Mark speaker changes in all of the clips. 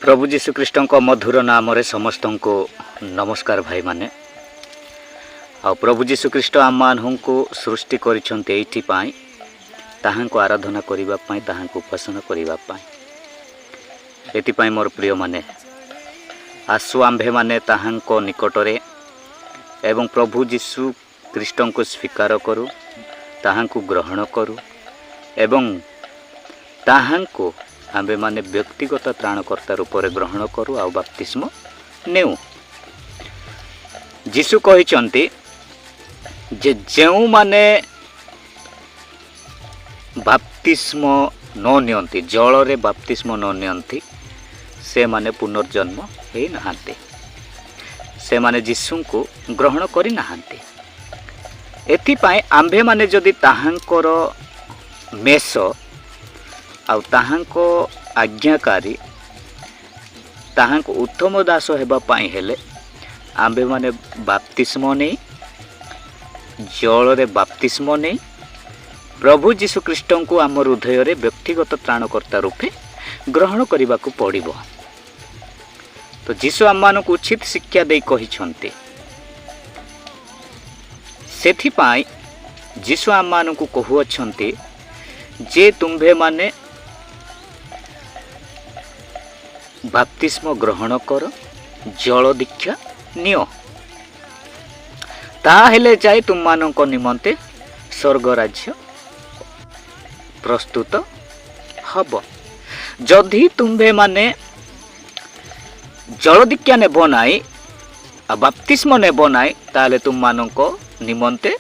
Speaker 1: प्रभु जीशुख्रीष्ट मधुर नाम समस्त को नमस्कार भाई माने। आ प्रभु जीशुख्रीष्ट आम मानू सृष्टि करिपाई ताहांको आराधना करने ताहांको उपासना करने। एथिपाई मोर प्रिय माने आसु आंभे माने ताहांको निकटरे एवं प्रभु जीशु ख्रीष्ट को स्वीकार करू, ताहांको ग्रहण करू एवं ताहांको आंबे माने व्यक्तिगत त्राणकर्ता रूप में ग्रहण करू आ बपतिस्म नेउ। जीशु कहिचंती जे जेउ माने बपतिस्म न नियंती, जल रे बपतिस्म न नियंती, से माने पुनर्जन्म हे नहांते, से माने जीशु को ग्रहण करि नहांते। एथिपाई आंबे माने जदि ताहांकर मेष आउ ताहांको आज्ञाकारी ताहांको उत्तम दास हेबा पाई हेले आंबे माने बपतिस्म नहीं, जल रे बपतिस्म नहीं, प्रभु जीशु ख्रीष्ट को आम हृदय रे व्यक्तिगत त्राणकर्ता रूपे ग्रहण करने को पड़िबो। तो जीशु आम मानक उचित शिक्षा दे कहिछंते। सेथिपाई जीशु आम मानक कहुअछंते जे तुम्भे माने बपतिस्म ग्रहण कर, जल दीक्षा नियो, ताहेले जाए तुम मानक निमंते स्वर्ग राज्य प्रस्तुत हब। जदि तुम्भे माने जल दीक्षा नेब नाई, बपतिस्म नेब नाई, ताले तुम मानक निमंते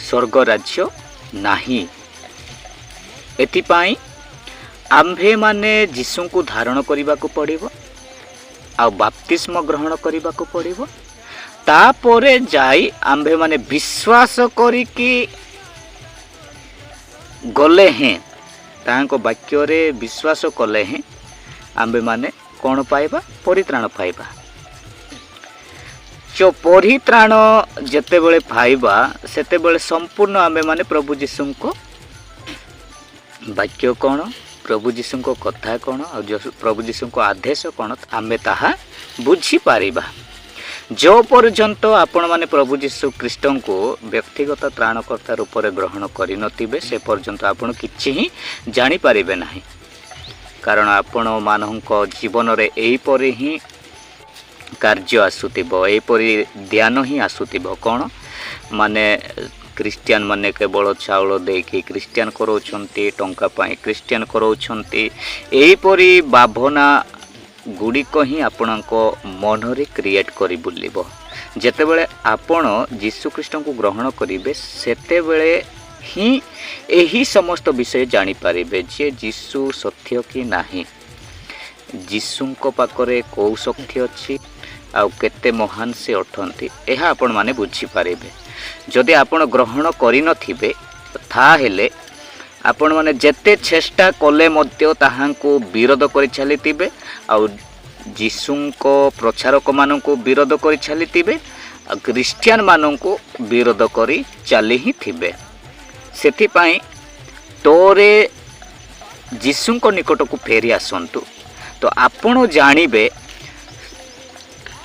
Speaker 1: स्वर्ग राज्य नाही। एथिपाई आंभे माने जीशु को धारण करने को पड़िबो आ बपतिस्म ग्रहण करने को पड़िबो। तापरे जाई आंभे माने विश्वास करिकी गले हैं, तांको वाक्य रे विश्वास कले हैं आंभे माने कौन पाइबा? परित्राण पाइबा। जो परित्राण जेते बेले पाइबा सेते बेले संपूर्ण आंभे माने प्रभु जीशु को वाक्य कौन, प्रभु जीशु को कथा कौन और प्रभु जीशु को आदेश कौन आमे ताहा बुझी पारिबा। जो पर्यंत आपण माने प्रभु जीशु ख्रीष्ट को व्यक्तिगत त्राणकर्ता रूप में ग्रहण करि नथिबे से पर्यंत आपण किछि ही जानि पारिबे नाही। कारण आपण मानक जीवन रे एही परि ही कार्य आसुतिबो, एही परि ध्यान ही आसुतिबो। कौन माने क्रिश्चियन माने केवल चाउल देकी क्रिश्चियन करोछंती, टंका पाई क्रिश्चियन करोछंती, एहीपरि भावना गुड़िक ही आपणको मन रे क्रिएट करि बुलिबो। जेतेबेले आपण जीशु ख्रीष्ट को ग्रहण करिवे सेतेबेले ही एही समस्त विषय जानि पारिबे जे जीशु सत्य कि नाही, जीशु को पाखरे को शक्ति अछि आ केते महान से अठंती, एहा आपण माने बुझी पारिबे। जदि आपण ग्रहण करि नथिबे ताहेले आपण माने जेते चेष्टा कले मध्य ताहांको विरोध करि चलितिबे आ जीशुको प्रचारक माननको विरोध करि चलितिबे आ क्रिश्चियन माननको विरोध करि चली ही थिबे। सेथि पई तोरे जीशुको निकट को फेरी आसंतु, तो आपण जानिबे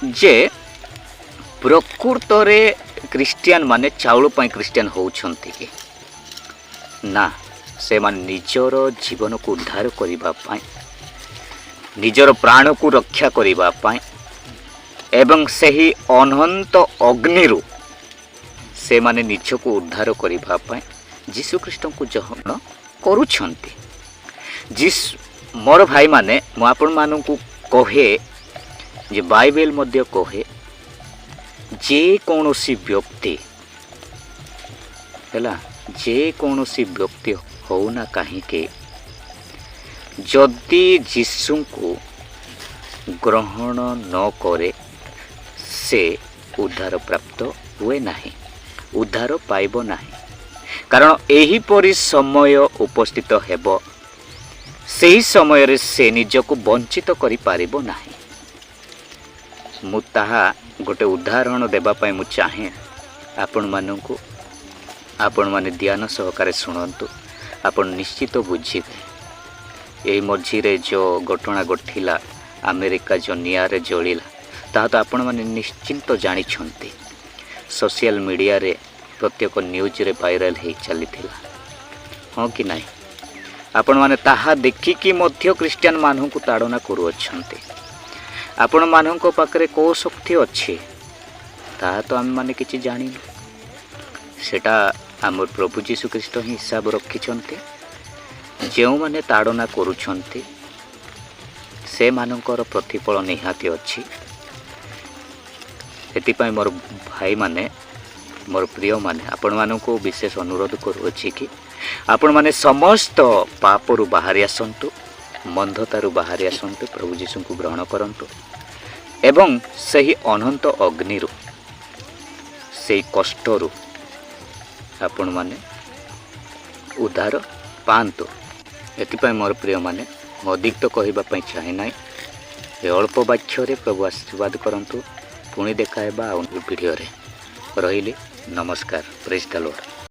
Speaker 1: जे प्रकृत रे क्रिश्चियन माने चाउल पाई क्रिश्चियन होउछंती कि ना, से माने निजर जीवन को उद्धार करिबा पाई, निजर प्राण को रक्षा करिबा पाई एवं सही अनंत अग्निरु से माने निज को उद्धार करिबा पाई जीशु ख्रीष्ट को जहन करूछंती। मोर भाई माने मु आपण मानकु कहे जे बाइबल मध्य कहे जे कौनसी व्यक्ति हैला, जे कौनसी व्यक्ति होना कहीं के जदि जीशु को ग्रहण न करे से उद्धार प्राप्त हुए नहीं, उद्धार पाइब नहीं। कारण एही परि समय उपस्थित हेबो, सही समय रे से निजको वंचित करि पारिबो नहीं। मु ताहा गोटे उदाहरण देबा पाई मु चाहे आपण मानकु, आपण माने ध्यान सहकारे सुनंतु, आपण निश्चित बुझिबे। यही मझीरे जो घटना घटिला ଆମେରିକା जो निआरे जलिला ताहा तो आपण मैंने निश्चिंत जानिछंती। सोशल मीडिया रे प्रत्येक न्यूज रे वायरल हो चली हाँ कि नहीं। आपण मैंने ताहा देखिकी मध्य क्रिश्चियन मानू को ताड़ना करुअछंती। आपण मानक पाखरे को शक्ति अच्छी ताहा तो आम मैंने किसी जान सेटा आम प्रभु जीशु ख्रीष्ट ही हिसाब रखिंट जो मैंने ताड़ना करुछंती से मानकर प्रतिफल निहाती अच्छी। एतिपाई मोर भाई माने मोर प्रिय माने आपण मानक विशेष अनुरोध करुअछि कि आपण माने समस्त पापरु बाहरी आसंतु, मंदतारु बाहरी आसंतु, प्रभु जीशु को ग्रहण करंतु एवं सही अनंत अग्निरु से कष्टरु आपण माने उद्धार पांतु। एतिपाई मोर प्रिय माने मो अधिक तो कहवाई चाहे ना ये अल्प वाक्य प्रभु आशीर्वाद करंतु। पुणी देखा वीडियो रे रही। नमस्कार। Praise the Lord.